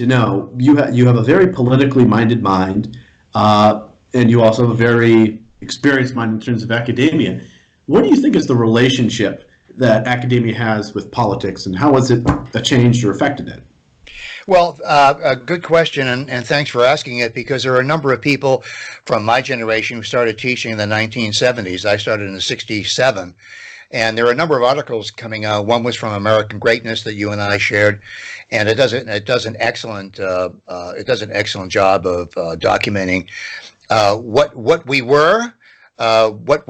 to know, you have a very politically minded mind, and you also have a very experienced mind in terms of academia. What do you think is the relationship that academia has with politics, and how has it changed or affected it? Well, a good question, and thanks for asking it, because there are a number of people from my generation who started teaching in the 1970s. I started in '67, and there are a number of articles coming out. One was from American Greatness that you and I shared, and it does an excellent job of documenting what we were, what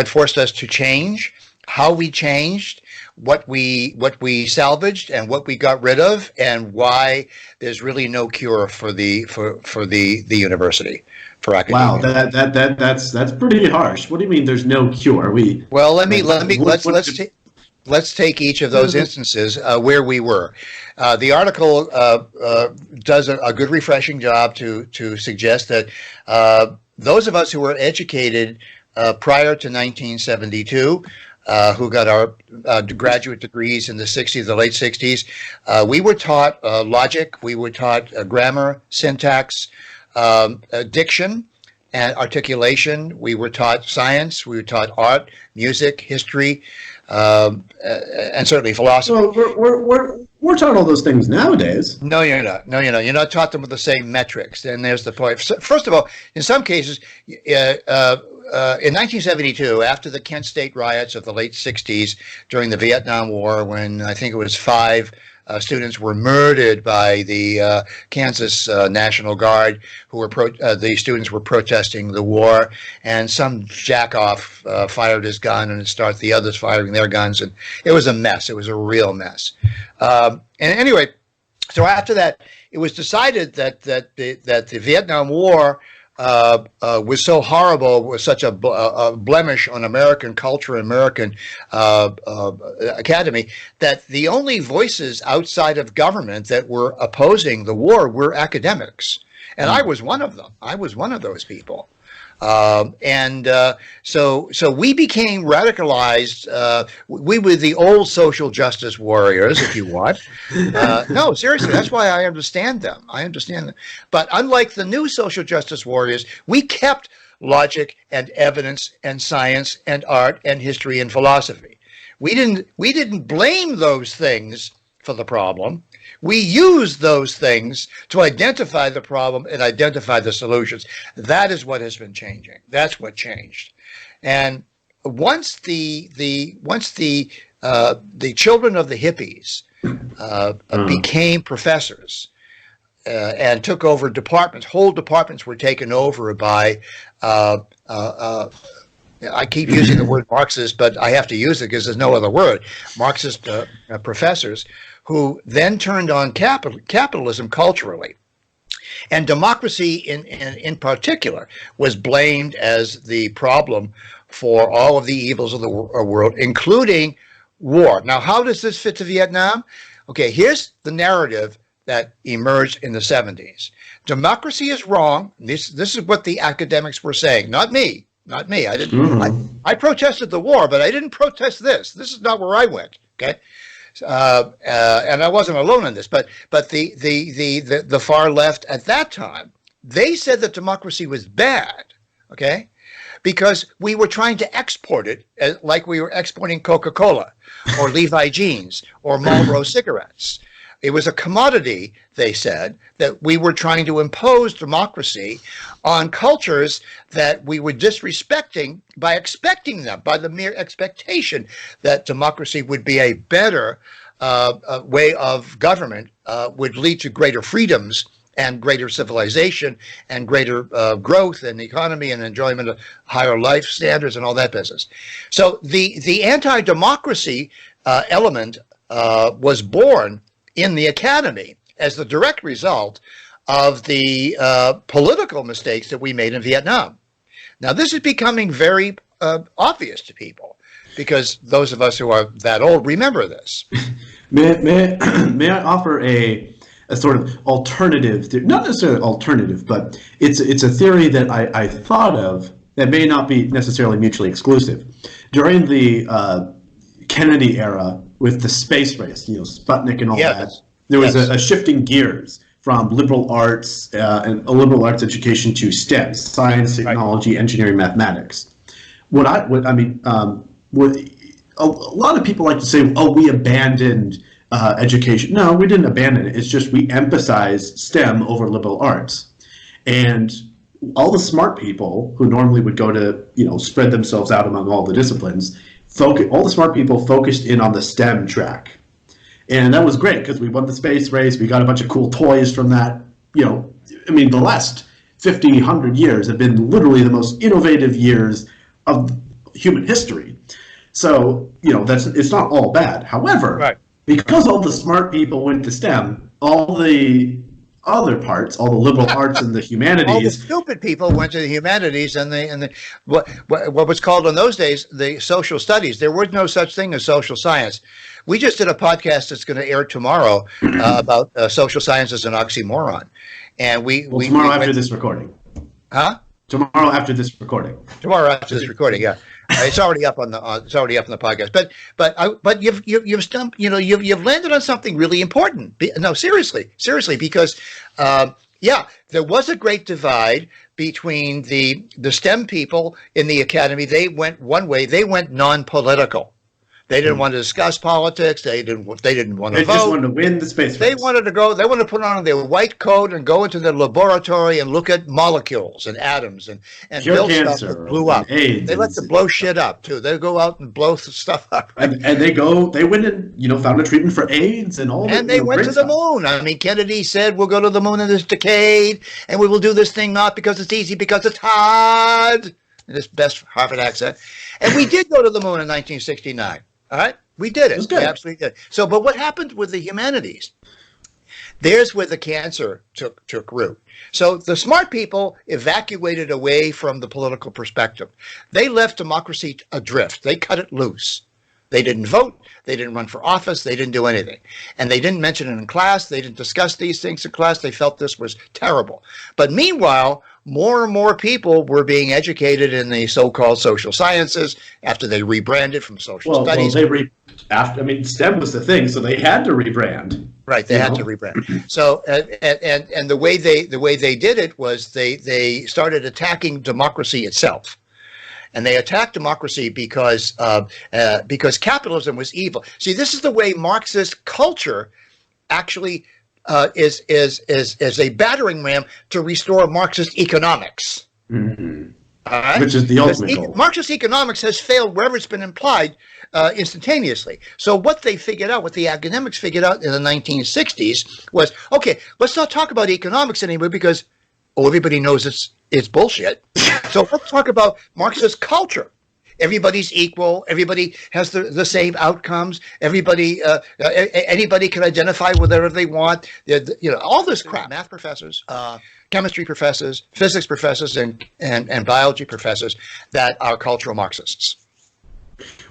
forced us to change, how we changed, what we salvaged, and what we got rid of, and why there's really no cure for the university, for academia. Wow, that's pretty harsh. What do you mean there's no cure? Well, let's take each of those instances where we were. The article does a good, refreshing job to suggest that those of us who were educated prior to 1972, who got our graduate degrees in the '60s, the late '60s, we were taught logic, we were taught grammar, syntax, diction, and articulation. We were taught science, we were taught art, music, history, and certainly philosophy. So we're taught all those things nowadays. No, you're not. No, you're not. You're not taught them with the same metrics. And there's the point. First of all, in some cases, in 1972, after the Kent State riots of the late '60s, during the Vietnam War, when I think it was 5 students were murdered by the Kansas National Guard, who were the students were protesting the war, and some jackoff fired his gun, and it started the others firing their guns, and it was a mess. It was a real mess. And anyway, so after that, it was decided that the Vietnam War was so horrible, was such a blemish on American culture, American academy, that the only voices outside of government that were opposing the war were academics. And I was one of them. I was one of those people. So we became radicalized. We were the old social justice warriors, if you want. No, seriously, that's why I understand them. But unlike the new social justice warriors, we kept logic and evidence and science and art and history and philosophy. We didn't blame those things for the problem. We use those things to identify the problem and identify the solutions. That is what has been changing. That's what changed. And once the children of the hippies became professors and took over departments, whole departments were taken over by I keep using the word Marxist, but I have to use it because there's no other word. Marxist professors who then turned on capitalism culturally. And democracy in particular was blamed as the problem for all of the evils of the world, including war. Now, how does this fit to Vietnam? Okay, here's the narrative that emerged in the '70s. Democracy is wrong. This is what the academics were saying, not me. Not me. I didn't. I protested the war, but I didn't protest this. This is not where I went. Okay, and I wasn't alone in this. But the far left at that time, they said that democracy was bad. Okay, because we were trying to export it like we were exporting Coca-Cola or Levi jeans or Marlboro cigarettes. It was a commodity, they said, that we were trying to impose democracy on cultures that we were disrespecting by expecting them, by the mere expectation that democracy would be a better way of government, would lead to greater freedoms and greater civilization and greater growth and economy and enjoyment of higher life standards and all that business. So the anti-democracy element was born in the academy as the direct result of the political mistakes that we made in Vietnam. Now, this is becoming very obvious to people because those of us who are that old remember this. May I offer a sort of alternative, not necessarily alternative, but it's a theory that I thought of that may not be necessarily mutually exclusive. During the Kennedy era, with the space race, Sputnik and all that. There was Yes. a shifting gears from liberal arts and a liberal arts education to STEM, science, technology, engineering, mathematics. What I mean, what a lot of people like to say, oh, we abandoned education. No, we didn't abandon it. It's just we emphasized STEM over liberal arts. And all the smart people who normally would go to, spread themselves out among all the disciplines, all the smart people focused in on the STEM track. And that was great because we won the space race. We got a bunch of cool toys from that. The last 50, 100 years have been literally the most innovative years of human history. So, it's not all bad. However, because all the smart people went to STEM, all the other parts, all the liberal arts and the humanities, all the stupid people went to the humanities and what was called in those days the social studies. There was no such thing as social science. We just did a podcast that's going to air tomorrow about social science as an oxymoron, and tomorrow after this recording. Huh? Tomorrow after this recording. Tomorrow after this recording, yeah. It's already up on the podcast. But you've landed on something really important. No, seriously, because there was a great divide between the STEM people in the academy. They went one way. They went non-political. They didn't want to discuss politics. They didn't want to vote. They just wanted to win the space race. They wanted to put on their white coat and go into the laboratory and look at molecules and atoms and build stuff that blew up. They like to blow shit up too. They go out and blow stuff up. Right? And they went and found a treatment for AIDS and all that. And they went to the moon. I mean, Kennedy said we'll go to the moon in this decade, and we will do this thing not because it's easy, because it's hard. In this best Harvard accent. And we did go to the moon in 1969. All right, we did it. We absolutely did. So, but what happened with the humanities? There's where the cancer took root. So the smart people evacuated away from the political perspective. They left democracy adrift. They cut it loose. They didn't vote. They didn't run for office. They didn't do anything. And they didn't mention it in class. They didn't discuss these things in class. They felt this was terrible. But meanwhile, more and more people were being educated in the so-called social sciences after they rebranded from social studies. STEM was the thing, so they had to rebrand. Right, they had to rebrand. So, and the way they did it was they started attacking democracy itself. And they attacked democracy because capitalism was evil. See, this is the way Marxist culture actually is a battering ram to restore Marxist economics. Mm-hmm. Right? Which is the ultimate goal. Marxist economics has failed wherever it's been implied instantaneously. So what the academics figured out in the 1960s was, okay, let's not talk about economics anymore because everybody knows it's bullshit. So let's talk about Marxist culture. Everybody's equal. Everybody has the same outcomes. Everybody, anybody can identify with whatever they want. All this crap. Math professors, chemistry professors, physics professors, and biology professors that are cultural Marxists.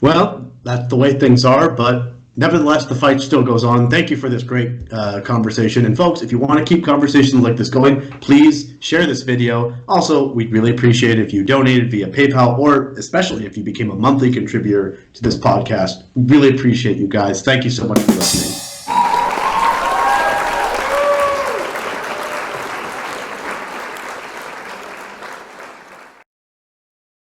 Well, that's the way things are, but nevertheless, the fight still goes on. Thank you for this great conversation. And folks, if you want to keep conversations like this going, please share this video. Also, we'd really appreciate it if you donated via PayPal, or especially if you became a monthly contributor to this podcast. We really appreciate you guys. Thank you so much for listening.